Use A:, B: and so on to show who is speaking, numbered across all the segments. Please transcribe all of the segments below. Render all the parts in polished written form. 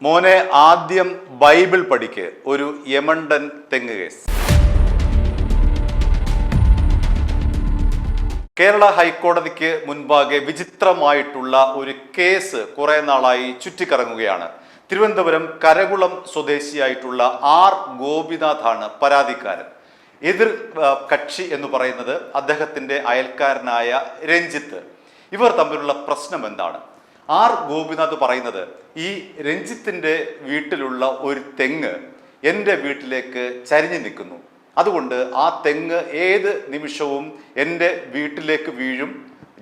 A: മോനെ ആദ്യം ബൈബിൾ പഠിക്ക്. ഒരു യമണ്ടൻ തെങ്ങ് കേസ്. കേരള ഹൈക്കോടതിക്ക് മുൻപാകെ വിചിത്രമായിട്ടുള്ള ഒരു കേസ് കുറെ നാളായി ചുറ്റിക്കറങ്ങുകയാണ്. തിരുവനന്തപുരം കരകുളം സ്വദേശിയായിട്ടുള്ള ആർ ഗോപിനാഥാണ് പരാതിക്കാരൻ. എതിർ കക്ഷി എന്ന് പറയുന്നത് അദ്ദേഹത്തിന്റെ അയൽക്കാരനായ രഞ്ജിത്ത്. ഇവർ തമ്മിലുള്ള പ്രശ്നം എന്താണ്? ആർ ഗോപിനാഥ് പറയുന്നത്, ഈ രഞ്ജിത്തിന്റെ വീട്ടിലുള്ള ഒരു തെങ്ങ് എൻ്റെ വീട്ടിലേക്ക് ചരിഞ്ഞു നിൽക്കുന്നു. അതുകൊണ്ട് ആ തെങ്ങ് ഏത് നിമിഷവും എൻ്റെ വീട്ടിലേക്ക് വീഴും,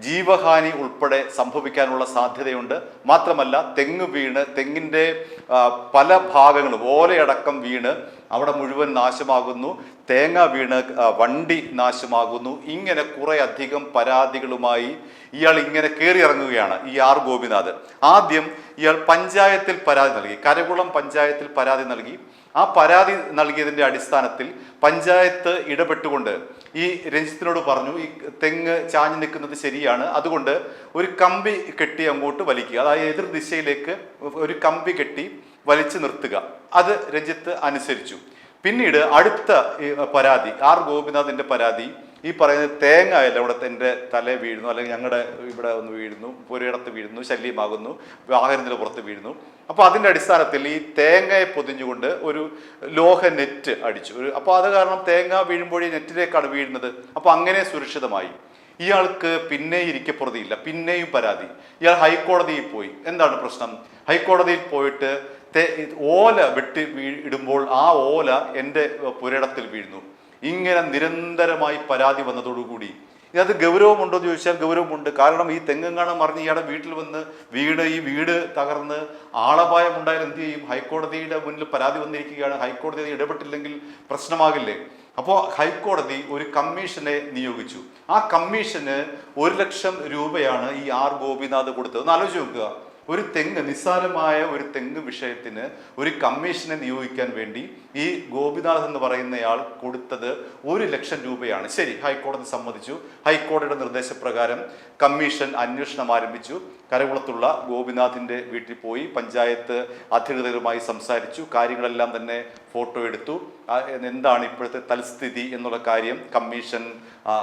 A: ജീവഹാനി ഉൾപ്പെടെ സംഭവിക്കാനുള്ള സാധ്യതയുണ്ട്. മാത്രമല്ല, തെങ്ങ് വീണ് തെങ്ങിൻ്റെ പല ഭാഗങ്ങളും ഓലയടക്കം വീണ് അവിടെ മുഴുവൻ നാശമാകുന്നു, തേങ്ങ വീണ് വണ്ടി നാശമാകുന്നു. ഇങ്ങനെ കുറെ അധികം പരാതികളുമായി ഇയാൾ ഇങ്ങനെ കയറി ഇറങ്ങുകയാണ് ഈ ആർ ഗോപിനാഥ്. ആദ്യം ഇയാൾ പഞ്ചായത്തിൽ പരാതി നൽകി, കരകുളം പഞ്ചായത്തിൽ പരാതി നൽകി. ആ പരാതി നൽകിയതിൻ്റെ അടിസ്ഥാനത്തിൽ പഞ്ചായത്ത് ഇടപെട്ടുകൊണ്ട് ഈ രഞ്ജിത്തിനോട് പറഞ്ഞു, ഈ തെങ്ങ് ചാഞ്ഞു നിൽക്കുന്നത് ശരിയാണ്, അതുകൊണ്ട് ഒരു കമ്പി കെട്ടി അങ്ങോട്ട് വലിക്കുക, അതായത് എതിർ ദിശയിലേക്ക് ഒരു കമ്പി കെട്ടി വലിച്ചു നിർത്തുക. അത് രഞ്ജിത്ത് അനുസരിച്ചു. പിന്നീട് അടുത്ത പരാതി, ആർ ഗോപിനാഥിന്റെ പരാതി, ഈ പറയുന്നത് തേങ്ങ അല്ല ഇവിടെ എൻ്റെ തല വീഴുന്നു, അല്ലെങ്കിൽ ഞങ്ങളുടെ ഇവിടെ ഒന്ന് വീഴുന്നു, പുരയിടത്ത് വീഴുന്നു, ശല്യമാകുന്നു, വാഹനത്തിന് പുറത്ത് വീഴുന്നു. അപ്പോൾ അതിൻ്റെ അടിസ്ഥാനത്തിൽ ഈ തേങ്ങയെ പൊതിഞ്ഞുകൊണ്ട് ഒരു ലോഹ നെറ്റ് അടിച്ചു. അപ്പോൾ അത് കാരണം തേങ്ങ വീഴുമ്പോഴേ നെറ്റിലേക്കാണ് വീഴുന്നത്. അപ്പോൾ അങ്ങനെ സുരക്ഷിതമായി. ഇയാൾക്ക് പിന്നെ ഇരിക്കപ്പുറതിയില്ല, പിന്നെയും പരാതി. ഇയാൾ ഹൈക്കോടതിയിൽ പോയി. എന്താണ് പ്രശ്നം? ഹൈക്കോടതിയിൽ പോയിട്ട് ഓല വെട്ടി ഇടുമ്പോൾ ആ ഓല എൻ്റെ പുരയിടത്തിൽ വീഴുന്നു. ഇങ്ങനെ നിരന്തരമായി പരാതി വന്നതോടുകൂടി ഇത് ഗൗരവമുണ്ടോ എന്ന് ചോദിച്ചാൽ ഗൗരവമുണ്ട്. കാരണം ഈ തെങ്ങെങ്ങാണം മറിഞ്ഞ് ഇയാളുടെ വീട്ടിൽ വന്ന് ഈ വീട് തകർന്ന് ആളപായം ഉണ്ടായാൽ എന്ത് ചെയ്യും? ഹൈക്കോടതിയുടെ മുന്നിൽ പരാതി വന്നിരിക്കുകയാണ്. ഹൈക്കോടതി ഇടപെട്ടില്ലെങ്കിൽ പ്രശ്നമാകില്ലേ? അപ്പോൾ ഹൈക്കോടതി ഒരു കമ്മീഷനെ നിയോഗിച്ചു. ആ കമ്മീഷന് 1 ലക്ഷം രൂപയാണ് ഈ ആർ ഗോപിനാഥ് കൊടുത്തത്. ഒന്ന് ആലോചിച്ച് നോക്കുക. ഒരു തെങ്ങ്, നിസ്സാരമായ ഒരു തെങ്ങ് വിഷയത്തിന് ഒരു കമ്മീഷനെ നിയോഗിക്കാൻ വേണ്ടി ഈ ഗോപിനാഥ് എന്ന് പറയുന്നയാൾ കൊടുത്തത് 1 ലക്ഷം രൂപയാണ്. ശരി, ഹൈക്കോടതി സമ്മതിച്ചു. ഹൈക്കോടതിയുടെ നിർദ്ദേശപ്രകാരം കമ്മീഷൻ അന്വേഷണം ആരംഭിച്ചു. കരകുളത്തുള്ള ഗോപിനാഥിന്റെ വീട്ടിൽ പോയി പഞ്ചായത്ത് അധികൃതരുമായി സംസാരിച്ചു. കാര്യങ്ങളെല്ലാം തന്നെ ഫോട്ടോ എടുത്തു. എന്താണ് ഇപ്പോഴത്തെ തൽസ്ഥിതി എന്നുള്ള കാര്യം കമ്മീഷൻ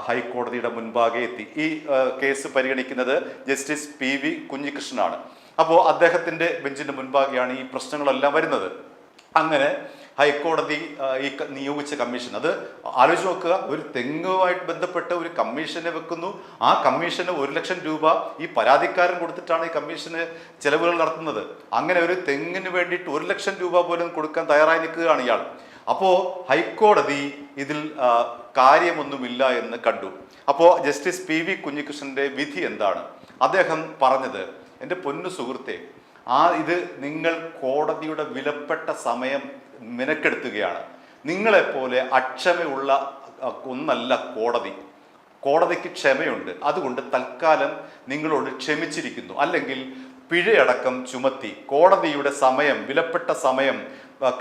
A: ഹൈക്കോടതിയുടെ മുൻപാകെ എത്തി. ഈ കേസ് പരിഗണിക്കുന്നത് ജസ്റ്റിസ് PV കുഞ്ഞികൃഷ്ണനാണ്. അപ്പോൾ അദ്ദേഹത്തിന്റെ ബെഞ്ചിന്റെ മുൻപാകെയാണ് ഈ പ്രശ്നങ്ങളെല്ലാം വരുന്നത്. അങ്ങനെ ഹൈക്കോടതി ഈ നിയോഗിച്ച കമ്മീഷൻ, അത് ആലോചിച്ച് നോക്കുക. ഒരു തെങ്ങുമായിട്ട് ബന്ധപ്പെട്ട ഒരു കമ്മീഷനെ വെക്കുന്നു. ആ കമ്മീഷന് 1 ലക്ഷം രൂപ ഈ പരാതിക്കാരൻ കൊടുത്തിട്ടാണ് ഈ കമ്മീഷന് ചെലവുകൾ നടത്തുന്നത്. അങ്ങനെ ഒരു തെങ്ങിന് വേണ്ടിയിട്ട് 1 ലക്ഷം രൂപ പോലും കൊടുക്കാൻ തയ്യാറായി നിൽക്കുകയാണ് ഇയാൾ. അപ്പോൾ ഹൈക്കോടതി ഇതിൽ കാര്യമൊന്നുമില്ല എന്ന് കണ്ടു. അപ്പോൾ ജസ്റ്റിസ് PV കുഞ്ഞികൃഷ്ണന്റെ വിധി എന്താണ്? അദ്ദേഹം പറഞ്ഞത്, എൻ്റെ പൊന്നു സുഹൃത്തെ, ഇത് നിങ്ങൾ കോടതിയുടെ വിലപ്പെട്ട സമയം മെനക്കെടുത്തുകയാണ്. നിങ്ങളെപ്പോലെ അക്ഷമയുള്ള ഒന്നല്ല കോടതി. കോടതിക്ക് ക്ഷമയുണ്ട്. അതുകൊണ്ട് തൽക്കാലം നിങ്ങളോട് ക്ഷമിച്ചിരിക്കുന്നു. അല്ലെങ്കിൽ പിഴയടക്കം ചുമത്തി കോടതിയുടെ സമയം, വിലപ്പെട്ട സമയം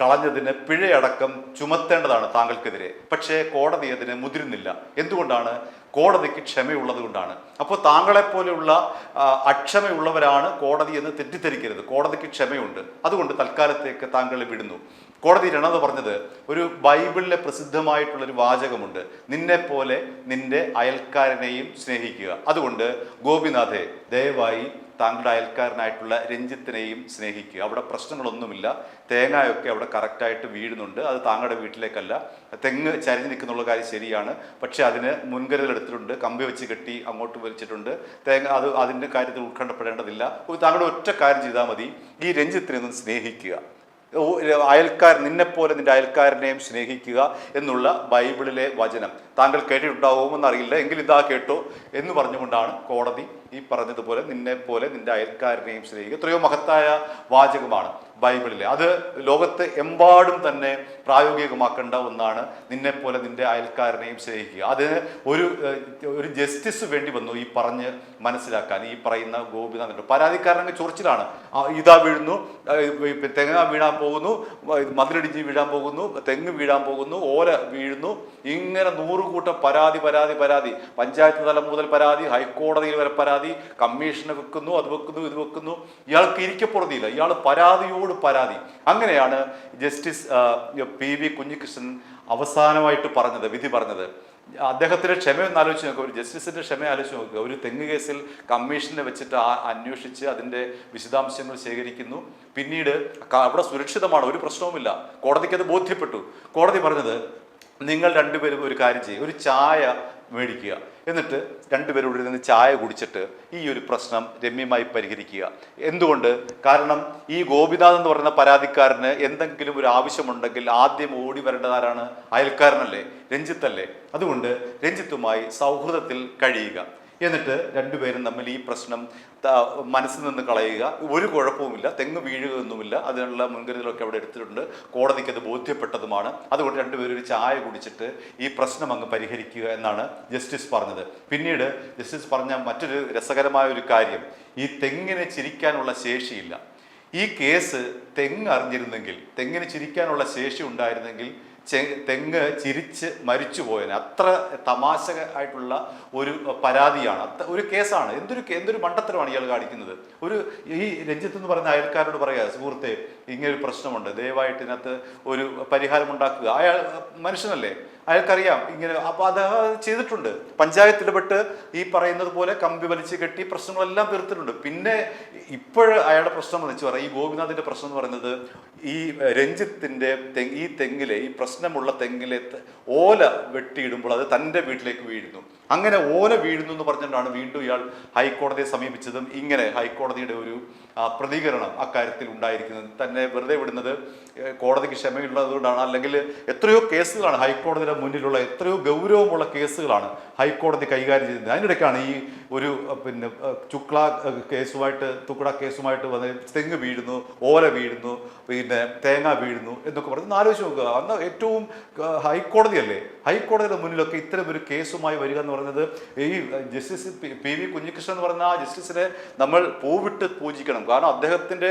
A: കളഞ്ഞതിന് പിഴയടക്കം ചുമത്തേണ്ടതാണ് താങ്കൾക്കെതിരെ. പക്ഷേ കോടതി അതിന് മുതിരുന്നില്ല. എന്തുകൊണ്ടാണ്? കോടതിക്ക് ക്ഷമയുള്ളത് കൊണ്ടാണ്. അപ്പോൾ താങ്കളെപ്പോലെയുള്ള അക്ഷമയുള്ളവരാണ് കോടതി എന്ന് തെറ്റിദ്ധരിക്കരുത്. കോടതിക്ക് ക്ഷമയുണ്ട്. അതുകൊണ്ട് തൽക്കാലത്തേക്ക് താങ്കളെ വിടുന്നു. കോടതി രണ്ടാമത് പറഞ്ഞത്, ഒരു ബൈബിളിലെ പ്രസിദ്ധമായിട്ടുള്ളൊരു വാചകമുണ്ട്, നിന്നെപ്പോലെ നിന്റെ അയൽക്കാരനെയും സ്നേഹിക്കുക. അതുകൊണ്ട് ഗോപിനാഥെ, ദയവായി താങ്കളുടെ അയൽക്കാരനായിട്ടുള്ള രഞ്ജിത്തിനെയും സ്നേഹിക്കുക. അവിടെ പ്രശ്നങ്ങളൊന്നുമില്ല. തേങ്ങയൊക്കെ അവിടെ കറക്റ്റായിട്ട് വീഴുന്നുണ്ട്. അത് താങ്കളുടെ വീട്ടിലേക്കല്ല. തെങ്ങ് ചരിഞ്ഞ് നിൽക്കുന്നുള്ള കാര്യം ശരിയാണ്. പക്ഷെ അതിന് മുൻകരുതൽ എടുത്തിട്ടുണ്ട്. കമ്പി വെച്ച് കെട്ടി അങ്ങോട്ട് വലിച്ചിട്ടുണ്ട്. അതിൻ്റെ കാര്യത്തിൽ ഉത്കണ്ഠപ്പെടേണ്ടതില്ല. താങ്കളുടെ ഒറ്റ കാര്യം ചെയ്താൽ മതി, ഈ രഞ്ജിത്തിനെ ഒന്ന് സ്നേഹിക്കുക. നിന്നെപ്പോലെ നിന്റെ അയൽക്കാരനെയും സ്നേഹിക്കുക എന്നുള്ള ബൈബിളിലെ വചനം താങ്കൾ കേട്ടിട്ടുണ്ടാവുമെന്നറിയില്ല, എങ്കിൽ ഇതാ കേട്ടോ എന്ന് പറഞ്ഞുകൊണ്ടാണ് കോടതി ഈ പറഞ്ഞതുപോലെ നിന്നെപ്പോലെ നിന്റെ അയൽക്കാരനെയും സ്നേഹിക്കുക. എത്രയോ മഹത്തായ വാചകമാണ് ബൈബിളിലെ. അത് ലോകത്ത് എമ്പാടും തന്നെ പ്രായോഗികമാക്കേണ്ട ഒന്നാണ്, നിന്നെപ്പോലെ നിന്റെ അയൽക്കാരനെയും സ്നേഹിക്കുക. അതിന് ഒരു ജസ്റ്റിസ് വേണ്ടി വന്നു ഈ പറഞ്ഞ് മനസ്സിലാക്കാൻ ഈ പറയുന്ന ഗോപിനാഥൻ്റെ പരാതിക്കാരനങ്ങ് ചൊറിച്ചിലാണ്. ഇതാ വീഴുന്നു, തെങ്ങ വീഴാൻ പോകുന്നു, മതിലിടിച്ച് വീഴാൻ പോകുന്നു, തെങ്ങ് വീഴാൻ പോകുന്നു, ഓല വീഴുന്നു, ഇങ്ങനെ 100 കൂട്ടം പരാതി പരാതി പരാതി. പഞ്ചായത്ത് തലം മുതൽ പരാതി, ഹൈക്കോടതിയിൽ വരെ പരാതി, കമ്മീഷന് വെക്കുന്നു, അത് വെക്കുന്നു, ഇത് വെക്കുന്നു. ഇയാൾക്ക് ഇരിക്കപ്പുറതിയില്ല, ഇയാൾ പരാതിയോട് പരാതി. അങ്ങനെയാണ് ജസ്റ്റിസ് PV കുഞ്ഞികൃഷ്ണൻ അവസാനമായിട്ട് പറഞ്ഞത്, വിധി പറഞ്ഞത്. അദ്ദേഹത്തിന്റെ ക്ഷമയൊന്ന് ആലോചിച്ച് നോക്കുക, ഒരു ജസ്റ്റിസിന്റെ ക്ഷമ ആലോചിച്ച് നോക്കുക. ഒരു തെങ്ങ് കേസിൽ കമ്മീഷനെ വെച്ചിട്ട് അന്വേഷിച്ച് അതിന്റെ വിശദാംശങ്ങൾ ശേഖരിക്കുന്നു. പിന്നീട് അവിടെ സുരക്ഷിതമാണ്, ഒരു പ്രശ്നവുമില്ല, കോടതിക്ക് അത് ബോധ്യപ്പെട്ടു. കോടതി പറഞ്ഞത്, നിങ്ങൾ രണ്ടുപേരും ഒരു കാര്യം ചെയ്യും, ഒരു ചായ മേടിക്കുക, എന്നിട്ട് രണ്ടുപേരും ഇവിടെ നിന്ന് ചായ കുടിച്ചിട്ട് ഈ ഒരു പ്രശ്നം രമ്യമായി പരിഹരിക്കുക. എന്തുകൊണ്ട്? കാരണം ഈ ഗോപിനാഥ് എന്ന് പറയുന്ന പരാതിക്കാരന് എന്തെങ്കിലും ഒരു ആവശ്യമുണ്ടെങ്കിൽ ആദ്യം ഓടി വരേണ്ടതാരാണ്? അയൽക്കാരനല്ലേ, രഞ്ജിത്തല്ലേ. അതുകൊണ്ട് രഞ്ജിത്തുമായി സൗഹൃദത്തിൽ കഴിയുക, എന്നിട്ട് രണ്ടുപേരും തമ്മിൽ ഈ പ്രശ്നം മനസ്സിൽ നിന്ന് കളയുക. ഒരു കുഴപ്പവുമില്ല, തെങ്ങ് വീഴുകയൊന്നുമില്ല, അതിനുള്ള മുൻകരുതലൊക്കെ അവിടെ എടുത്തിട്ടുണ്ട്, കോടതിക്ക് അത് ബോധ്യപ്പെട്ടതുമാണ്. അതുകൊണ്ട് രണ്ടുപേരും ഒരു ചായ കുടിച്ചിട്ട് ഈ പ്രശ്നം അങ്ങ് പരിഹരിക്കുക എന്നാണ് ജസ്റ്റിസ് പറഞ്ഞത്. പിന്നീട് ജസ്റ്റിസ് പറഞ്ഞ മറ്റൊരു രസകരമായ ഒരു കാര്യം, ഈ തെങ്ങിനെ ചിരിക്കാനുള്ള ശേഷിയില്ല. ഈ കേസ് തെങ്ങ് അറിഞ്ഞിരുന്നെങ്കിൽ, തെങ്ങിന് ചിരിക്കാനുള്ള ശേഷി ഉണ്ടായിരുന്നെങ്കിൽ തെങ്ങ് ചിരിച്ച് മരിച്ചു പോയതിന്. അത്ര തമാശ ആയിട്ടുള്ള ഒരു പരാതിയാണ്, ഒരു കേസാണ്. എന്തൊരു മണ്ടത്തരമാണ് ഇയാൾ കാണിക്കുന്നത്. ഈ രഞ്ജിത്ത് എന്ന് പറയുന്ന അയൽക്കാരോട് പറയുക, സുഹൃത്തെ ഇങ്ങനൊരു പ്രശ്നമുണ്ട്, ദയവായിട്ട് ഇതിനകത്ത് ഒരു പരിഹാരം ഉണ്ടാക്കുക. അയാൾ മനുഷ്യനല്ലേ, അയാൾക്കറിയാം ഇങ്ങനെ. അപ്പോൾ അത് ചെയ്തിട്ടുണ്ട്. പഞ്ചായത്ത് ഇടപെട്ട് ഈ പറയുന്നത് പോലെ കമ്പി വലിച്ച് കെട്ടി പ്രശ്നങ്ങളെല്ലാം തീർത്തിട്ടുണ്ട്. പിന്നെ അയാളുടെ പ്രശ്നം എന്ന് വെച്ച് പറയാം, ഈ ഗോപിനാഥിന്റെ പ്രശ്നം എന്ന് പറയുന്നത്, ഈ രഞ്ജിത്തിന്റെ ഈ തെങ്ങിലെ, ഈ പ്രശ്നമുള്ള തെങ്ങിലെ ഓല വെട്ടിയിടുമ്പോൾ അത് തൻ്റെ വീട്ടിലേക്ക് വീഴുന്നു. അങ്ങനെ ഓല വീഴുന്നു എന്ന് പറഞ്ഞുകൊണ്ടാണ് വീണ്ടും ഇയാൾ ഹൈക്കോടതിയെ സമീപിച്ചതും. ഇങ്ങനെ ഹൈക്കോടതിയുടെ ഒരു പ്രതികരണം അക്കാര്യത്തിൽ ഉണ്ടായിരിക്കുന്നത്. തന്നെ വെറുതെ വിടുന്നത് കോടതിക്ക് ക്ഷമയുള്ളതുകൊണ്ടാണ്. അല്ലെങ്കിൽ എത്രയോ കേസുകളാണ് ഹൈക്കോടതിയുടെ മുന്നിലുള്ള, എത്രയോ ഗൗരവമുള്ള കേസുകളാണ് ഹൈക്കോടതി കൈകാര്യം ചെയ്യുന്നത്. അതിനിടയ്ക്കാണ് ഈ ഒരു തുക്ട കേസുമായിട്ട് വന്ന് തെങ്ങ് വീഴുന്നു, ഓല വീഴുന്നു, പിന്നെ തേങ്ങ വീഴുന്നു എന്നൊക്കെ പറഞ്ഞ് ആലോചിച്ച് നോക്കുക. അന്ന് ഏറ്റവും ഹൈക്കോടതിയല്ലേ, ഹൈക്കോടതിയുടെ മുന്നിലൊക്കെ ഇത്തരം ഒരു കേസുമായി വരിക എന്ന് പറയുന്നത്, ഈ ജസ്റ്റിസ് PV കുഞ്ഞികൃഷ്ണൻ എന്ന് പറയുന്ന ആ ജസ്റ്റിസിനെ നമ്മൾ പൂവിട്ട് പൂജിക്കണം. കാരണം അദ്ദേഹത്തിന്റെ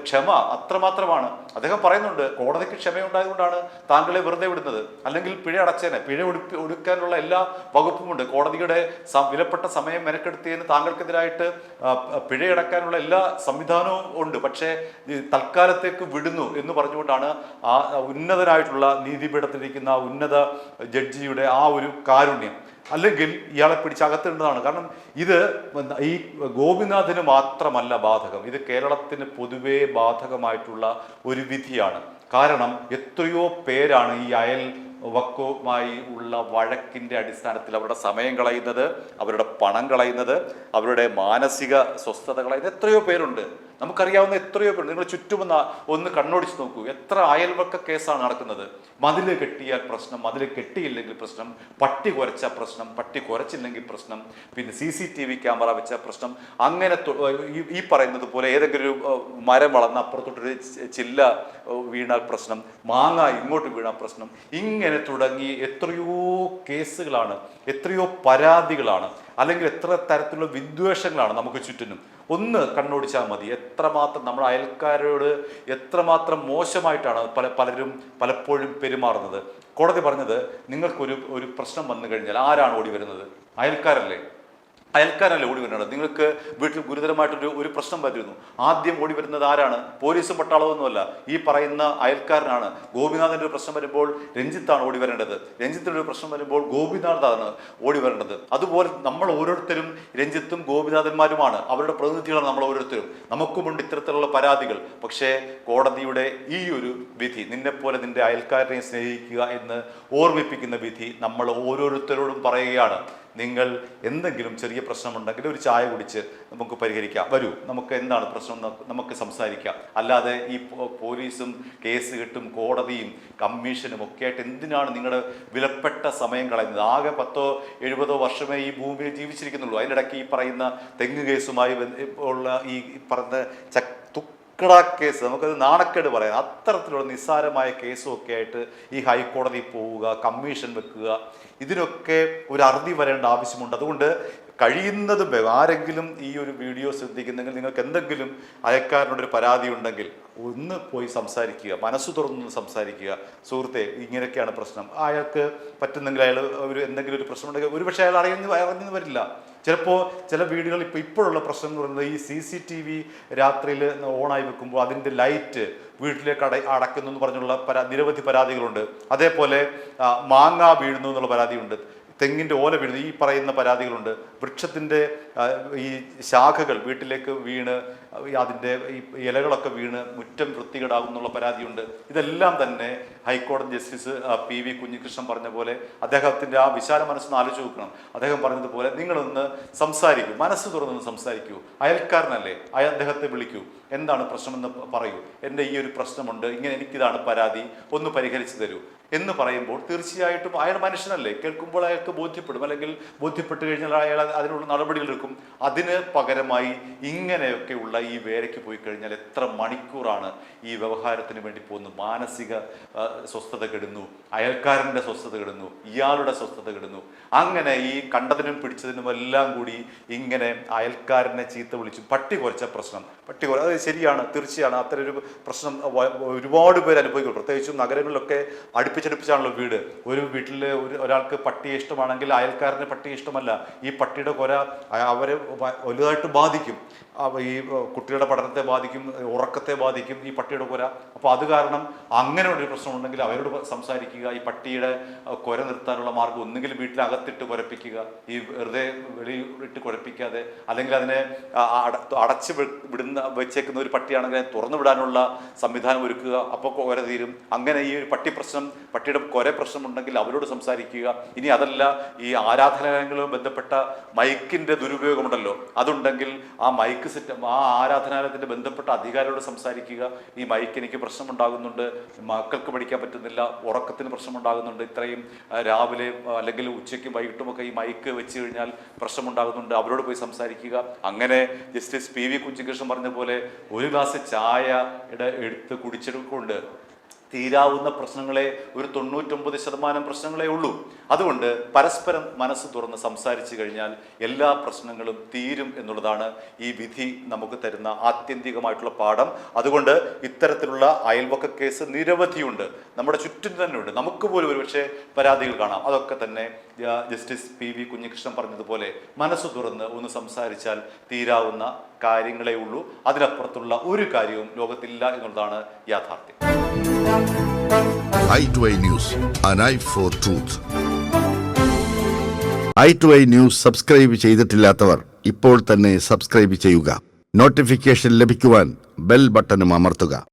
A: ക്ഷമ അത്രമാത്രമാണ്. അദ്ദേഹം പറയുന്നുണ്ട്, കോടതിക്ക് ക്ഷമയുണ്ടായതുകൊണ്ടാണ് താങ്കളെ വെറുതെ വിടുന്നത്, അല്ലെങ്കിൽ പിഴ അടച്ചേനെ. പിഴ ഒടുക്കാനുള്ള എല്ലാ വകുപ്പുമുണ്ട്. കോടതിയുടെ വിലപ്പെട്ട സമയം മെനക്കെടുത്തിയതിന് താങ്കൾക്കെതിരായിട്ട് പിഴയടക്കാനുള്ള എല്ലാ സംവിധാനവും ഉണ്ട്. പക്ഷേ തൽക്കാലത്തേക്ക് വിടുന്നു എന്ന് പറഞ്ഞുകൊണ്ടാണ് ആ ഉന്നതനായിട്ടുള്ള നീതിപീഠത്തിലിരിക്കുന്ന ഉന്നത ജഡ്ജിയുടെ ആ ഒരു കാരുണ്യം. അല്ലെങ്കിൽ ഇയാളെ പിടിച്ചകത്തേണ്ടതാണ്. കാരണം ഇത് ഈ ഗോപിനാഥിന് മാത്രമല്ല ബാധകം, ഇത് കേരളത്തിന് പൊതുവേ ബാധകമായിട്ടുള്ള ഒരു വിധിയാണ്. കാരണം എത്രയോ പേരാണ് ഈ വക്കുമായി ഉള്ള വഴക്കിൻ്റെ അടിസ്ഥാനത്തിൽ അവരുടെ സമയം കളയുന്നത്, അവരുടെ പണം കളയുന്നത്, അവരുടെ മാനസിക സ്വസ്ഥത കളയുന്നത്. എത്രയോ പേരുണ്ട്, നമുക്കറിയാവുന്ന എത്രയോ പേരുണ്ട്. നിങ്ങൾ ഒന്ന് കണ്ണോടിച്ച് നോക്കൂ, എത്ര അയൽവക്ക കേസാണ് നടക്കുന്നത്. മതിൽ കെട്ടിയാൽ പ്രശ്നം, മതിൽ കെട്ടിയില്ലെങ്കിൽ പ്രശ്നം, പട്ടി കുരച്ച പ്രശ്നം, പട്ടി കുരച്ചില്ലെങ്കിൽ പ്രശ്നം, പിന്നെ CCTV ക്യാമറ വെച്ച പ്രശ്നം. അങ്ങനെ ഈ പറയുന്നത് പോലെ ഏതെങ്കിലും ഒരു മരം വളർന്ന് അപ്പുറത്തോട്ടൊരു ചില്ല വീണാൽ പ്രശ്നം, മാങ്ങ ഇങ്ങോട്ട് വീണാൽ പ്രശ്നം. ഇങ്ങനെ തുടങ്ങി എത്രയോ കേസുകളാണ്, എത്രയോ പരാതികളാണ്, അല്ലെങ്കിൽ എത്ര തരത്തിലുള്ള വിദ്വേഷങ്ങളാണ് നമുക്ക് ചുറ്റിനും. ഒന്ന് കണ്ണോടിച്ചാൽ മതി എത്രമാത്രം നമ്മുടെ അയൽക്കാരോട് എത്രമാത്രം മോശമായിട്ടാണ് പലരും പലപ്പോഴും പെരുമാറുന്നത്. കോടതി പറഞ്ഞത്, നിങ്ങൾക്കൊരു പ്രശ്നം വന്നു കഴിഞ്ഞാൽ ആരാണ് ഓടി വരുന്നത്? അയൽക്കാരല്ലേ ഓടി വരുന്നത്. നിങ്ങൾക്ക് വീട്ടിൽ ഗുരുതരമായിട്ടൊരു പ്രശ്നം വരുന്നു, ആദ്യം ഓടി വരുന്നത് ആരാണ്? പോലീസും പട്ടാളമൊന്നുമല്ല, ഈ പറയുന്ന അയൽക്കാരനാണ്. ഗോപിനാഥൻ്റെ ഒരു പ്രശ്നം വരുമ്പോൾ രഞ്ജിത്താണ് ഓടി വരേണ്ടത്, രഞ്ജിത്തിൻ്റെ ഒരു പ്രശ്നം വരുമ്പോൾ ഗോപിനാഥാണ് ഓടി വരേണ്ടത്. അതുപോലെ നമ്മൾ ഓരോരുത്തരും രഞ്ജിത്തും ഗോപിനാഥന്മാരുമാണ്, അവരുടെ പ്രതിനിധികളാണ് നമ്മൾ ഓരോരുത്തരും. നമുക്കുമുണ്ട് ഇത്തരത്തിലുള്ള പരാതികൾ. പക്ഷേ കോടതിയുടെ ഈ ഒരു വിധി, നിന്നെപ്പോലെ നിന്റെ അയൽക്കാരനെ സ്നേഹിക്കുക എന്ന് ഓർമ്മിപ്പിക്കുന്ന വിധി നമ്മൾ ഓരോരുത്തരോടും പറയുകയാണ്. നിങ്ങൾ എന്തെങ്കിലും ചെറിയ പ്രശ്നമുണ്ടെങ്കിൽ ഒരു ചായ കുടിച്ച് നമുക്ക് പരിഹരിക്കാം, വരൂ, നമുക്ക് എന്താണ് പ്രശ്നം നമുക്ക് സംസാരിക്കാം. അല്ലാതെ ഈ പോലീസും കേസ് കെട്ടും കോടതിയും കമ്മീഷനും ഒക്കെ ആയിട്ട് എന്തിനാണ് നിങ്ങളുടെ വിലപ്പെട്ട സമയം കളയുന്നത്? ആകെ 10-70 വർഷമേ ഈ ഭൂമിയിൽ ജീവിച്ചിരിക്കുന്നുള്ളൂ. അതിനിടയ്ക്ക് ഈ പറയുന്ന തെങ്ങ് കേസുമായി ഉള്ള ഈ പറഞ്ഞ കേസ്, നമുക്കത് നാണക്കേട് പറയാം. അത്തരത്തിലുള്ള നിസ്സാരമായ കേസും ഒക്കെ ആയിട്ട് ഈ ഹൈക്കോടതി പോവുക, കമ്മീഷൻ വെക്കുക, ഇതിനൊക്കെ ഒരു അറുതി വരേണ്ട ആവശ്യമുണ്ട്. അതുകൊണ്ട് കഴിയുന്നതും ആരെങ്കിലും ഈ ഒരു വീഡിയോ ശ്രദ്ധിക്കുന്നെങ്കിൽ നിങ്ങൾക്ക് എന്തെങ്കിലും അയൽക്കാരനോടൊരു പരാതി ഉണ്ടെങ്കിൽ ഒന്ന് പോയി സംസാരിക്കുക, മനസ്സ് തുറന്നൊന്ന് സംസാരിക്കുക. സുഹൃത്തെ, ഇങ്ങനെയൊക്കെയാണ് പ്രശ്നം. അയാൾക്ക് പറ്റുന്നെങ്കിൽ അയാൾ എന്തെങ്കിലും ഒരു പ്രശ്നം ഉണ്ടെങ്കിൽ ഒരുപക്ഷെ അയാൾ അറിഞ്ഞെന്ന് വരില്ല. ചിലപ്പോൾ ചില വീടുകളിൽ ഇപ്പോഴുള്ള പ്രശ്നം എന്ന് പറയുന്നത് ഈ CCTV രാത്രിയിൽ ഓണായി വെക്കുമ്പോൾ അതിൻ്റെ ലൈറ്റ് വീട്ടിലേക്ക് അടയ്ക്കുന്നു എന്ന് പറഞ്ഞുള്ള നിരവധി പരാതികളുണ്ട്. അതേപോലെ മാങ്ങ വീഴുന്നു എന്നുള്ള പരാതിയുണ്ട്, തെങ്ങിൻ്റെ ഓല വീഴുന്നു, ഈ പറയുന്ന പരാതികളുണ്ട്. വൃക്ഷത്തിൻ്റെ ഈ ശാഖകൾ വീട്ടിലേക്ക് വീണ് അതിൻ്റെ ഈ ഇലകളൊക്കെ വീണ് മുറ്റം വൃത്തികേടാകും എന്നുള്ള പരാതിയുണ്ട്. ഇതെല്ലാം തന്നെ ഹൈക്കോടതി ജസ്റ്റിസ് PV കുഞ്ഞികൃഷ്ണൻ പറഞ്ഞ പോലെ അദ്ദേഹത്തിൻ്റെ ആ വിശാല മനസ്സൊന്ന് ആലോചിച്ച് നോക്കണം. അദ്ദേഹം പറഞ്ഞതുപോലെ നിങ്ങളൊന്ന് സംസാരിക്കൂ, മനസ്സ് തുറന്നൊന്ന് സംസാരിക്കൂ. അയൽക്കാരനല്ലേ, അദ്ദേഹത്തെ വിളിക്കൂ, എന്താണ് പ്രശ്നമെന്ന് പറയൂ. എൻ്റെ ഈ ഒരു പ്രശ്നമുണ്ട്, ഇങ്ങനെ എനിക്കിതാണ് പരാതി, ഒന്ന് പരിഹരിച്ചു തരൂ എന്ന് പറയുമ്പോൾ തീർച്ചയായിട്ടും അയാൾ മനുഷ്യനല്ലേ, കേൾക്കുമ്പോൾ അയാൾക്ക് ബോധ്യപ്പെടും. അല്ലെങ്കിൽ ബോധ്യപ്പെട്ട് കഴിഞ്ഞാൽ അയാൾ അതിനുള്ള നടപടികളെടുക്കും. അതിന് പകരമായി ഇങ്ങനെയൊക്കെയുള്ള ഈ വേലയ്ക്ക് പോയി കഴിഞ്ഞാൽ എത്ര മണിക്കൂറാണ് ഈ വ്യവഹാരത്തിന് വേണ്ടി പോകുന്നത്. മാനസിക സ്വസ്ഥത കെടുന്നു, അയൽക്കാരൻ്റെ സ്വസ്ഥത കെടുന്നു, ഇയാളുടെ സ്വസ്ഥത കെടുന്നു. അങ്ങനെ ഈ കണ്ടതിനും പിടിച്ചതിനും എല്ലാം കൂടി ഇങ്ങനെ അയൽക്കാരനെ ചീത്ത വിളിച്ചു. പട്ടി കുറച്ച പ്രശ്നം, അത് ശരിയാണ്, തീർച്ചയാണ്. അത്തരൊരു പ്രശ്നം ഒരുപാട് പേര് അനുഭവിക്കും. പ്രത്യേകിച്ചും നഗരങ്ങളിലൊക്കെ അടുപ്പിച്ചടുപ്പിച്ചാണല്ലോ വീട്. ഒരു വീട്ടിൽ ഒരാൾക്ക് പട്ടിയെ ഇഷ്ടമാണെങ്കിൽ അയൽക്കാരന് പട്ടിയെ ഇഷ്ടമല്ല. ഈ പട്ടിയുടെ കൊര അവരെ വലുതായിട്ട് ബാധിക്കും. ഈ കുട്ടികളുടെ പഠനത്തെ ബാധിക്കും, ഉറക്കത്തെ ബാധിക്കും ഈ പട്ടിയുടെ കൊര. അപ്പോൾ അത് കാരണം അങ്ങനെയുള്ളൊരു പ്രശ്നമുണ്ടെങ്കിൽ അവരോട് സംസാരിക്കുക. ഈ പട്ടിയുടെ കൊര നിർത്താനുള്ള മാർഗ്ഗം ഒന്നുകിൽ വീട്ടിലകത്തിട്ട് കുരപ്പിക്കുക, ഈ വെറുതെ വെളിയിട്ട് കുരപ്പിക്കാതെ, അല്ലെങ്കിൽ അതിനെ അടച്ച് വെച്ചേക്കുന്ന ഒരു പട്ടിയാണെങ്കിൽ അതിനെ തുറന്നു വിടാനുള്ള സംവിധാനം ഒരുക്കുക. അപ്പോൾ കൊര തീരും. അങ്ങനെ ഈ ഒരു പട്ടിയുടെ കൊര പ്രശ്നമുണ്ടെങ്കിൽ അവരോട് സംസാരിക്കുക. ഇനി അതല്ല, ഈ ആരാധനാലയങ്ങളുമായി ബന്ധപ്പെട്ട മൈക്കിൻ്റെ ദുരുപയോഗമുണ്ടല്ലോ, അതുണ്ടെങ്കിൽ ആ മൈക്ക് സെറ്റ് ആ ആരാധനാലയത്തിൻ്റെ ബന്ധപ്പെട്ട അധികാരികളോട് സംസാരിക്കുക. ഈ മൈക്ക് എനിക്ക് പ്രശ്നമുണ്ടാകുന്നുണ്ട്, മക്കൾക്ക് പഠിക്കാൻ പറ്റുന്നില്ല, ഉറക്കത്തിന് പ്രശ്നമുണ്ടാകുന്നുണ്ട്, ഇത്രയും രാവിലെ അല്ലെങ്കിൽ ഉച്ചയ്ക്കും വൈകിട്ടുമൊക്കെ ഈ മൈക്ക് വെച്ച് കഴിഞ്ഞാൽ പ്രശ്നമുണ്ടാകുന്നുണ്ട്, അവരോട് പോയി സംസാരിക്കുക. അങ്ങനെ ജസ്റ്റിസ് PV കുഞ്ഞികൃഷ്ണൻ പറഞ്ഞ പോലെ ഒരു ഗ്ലാസ് ചായയുടെ എടുത്ത് കുടിച്ചെടുക്കൊണ്ട് തീരാവുന്ന പ്രശ്നങ്ങളെ ഒരു 99% പ്രശ്നങ്ങളേ ഉള്ളൂ. അതുകൊണ്ട് പരസ്പരം മനസ്സ് തുറന്ന് സംസാരിച്ചു കഴിഞ്ഞാൽ എല്ലാ പ്രശ്നങ്ങളും തീരും എന്നുള്ളതാണ് ഈ വിധി നമുക്ക് തരുന്ന ആത്യന്തികമായിട്ടുള്ള പാഠം. അതുകൊണ്ട് ഇത്തരത്തിലുള്ള അയൽവക്ക കേസ് നിരവധിയുണ്ട്, നമ്മുടെ ചുറ്റും തന്നെ ഉണ്ട്. നമുക്ക് പോലും ഒരുപക്ഷെ പരാതികൾ കാണാം. അതൊക്കെ തന്നെ ജസ്റ്റിസ് PV കുഞ്ഞികൃഷ്ണൻ പറഞ്ഞതുപോലെ മനസ്സ് തുറന്ന് ഒന്ന് സംസാരിച്ചാൽ തീരാവുന്ന കാര്യങ്ങളേ ഉള്ളൂ. അതിനപ്പുറത്തുള്ള ഒരു കാര്യവും ലോകത്തില്ല എന്നുള്ളതാണ് യാഥാർത്ഥ്യം.
B: i2i News, an eye for truth. i2i News subscribe ചെയ്തിട്ടില്ലാത്തവർ ഇപ്പോൾ തന്നെ സബ്സ്ക്രൈബ് ചെയ്യുക. നോട്ടിഫിക്കേഷൻ ലഭിക്കുവാൻ ബെൽ ബട്ടണും അമർത്തുക.